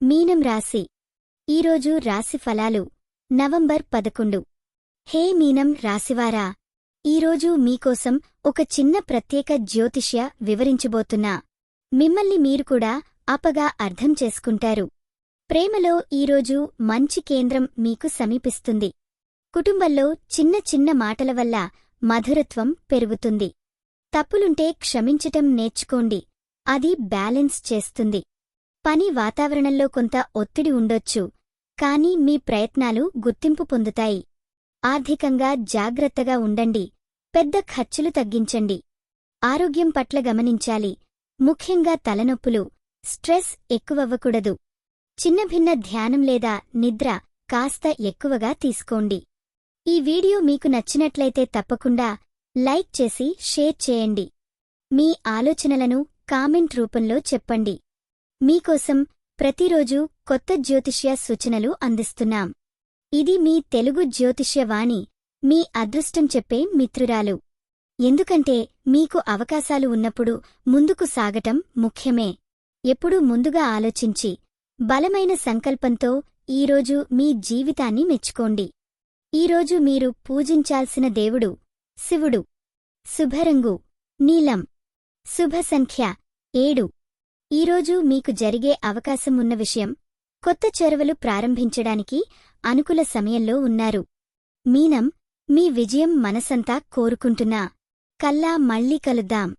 మీనం రాశి. ఈరోజు రాశి ఫలాలు నవంబర్ 11. హే మీనం రాశివారా, ఈరోజు మీకోసం ఒక చిన్న ప్రత్యేక జ్యోతిష్య వివరించబోతున్నా. మిమ్మల్ని మీరు కూడా అపగా అర్థం చేసుకుంటారు. ప్రేమలో ఈరోజు మంచి కేంద్రం మీకు సమీపిస్తుంది. కుటుంబంలో చిన్న చిన్న మాటల వల్ల మధురత్వం పెరుగుతుంది. తప్పులుంటే క్షమించటం నేర్చుకోండి, అది బ్యాలెన్స్ చేస్తుంది. పని వాతావరణంలో కొంత ఒత్తిడి ఉండొచ్చు, కానీ మీ ప్రయత్నాలు గుర్తింపు పొందుతాయి. ఆర్థికంగా జాగ్రత్తగా ఉండండి, పెద్ద ఖర్చులు తగ్గించండి. ఆరోగ్యం పట్ల గమనించాలి, ముఖ్యంగా తలనొప్పులు, స్ట్రెస్ ఎక్కువవ్వకూడదు. చిన్నభిన్న ధ్యానం లేదా నిద్ర కాస్త ఎక్కువగా తీసుకోండి. ఈ వీడియో మీకు నచ్చినట్లయితే తప్పకుండా లైక్ చేసి షేర్ చేయండి. మీ ఆలోచనలను కామెంట్ రూపంలో చెప్పండి. మీకోసం ప్రతిరోజూ కొత్త జ్యోతిష్య సూచనలు అందిస్తున్నాం. ఇది మీ తెలుగు జ్యోతిష్య వాణి, మీ అదృష్టం చెప్పే మిత్రురాలు. ఎందుకంటే మీకు అవకాశాలు ఉన్నప్పుడు ముందుకు సాగటం ముఖ్యమే. ఎప్పుడూ ముందుగా ఆలోచించి బలమైన సంకల్పంతో ఈరోజు మీ జీవితాన్ని మెచ్చుకోండి. ఈరోజు మీరు పూజించాల్సిన దేవుడు శివుడు. శుభరంగు నీలం. శుభ సంఖ్య 7. ఈరోజు మీకు జరిగే అవకాశం ఉన్న విషయం, కొత్త చొరవలు ప్రారంభించడానికి అనుకూల సమయంలో ఉన్నారు. మీనం, మీ విజయం మనసంతా కోరుకుంటున్నా. కల్లా మళ్ళీ కలుద్దాం.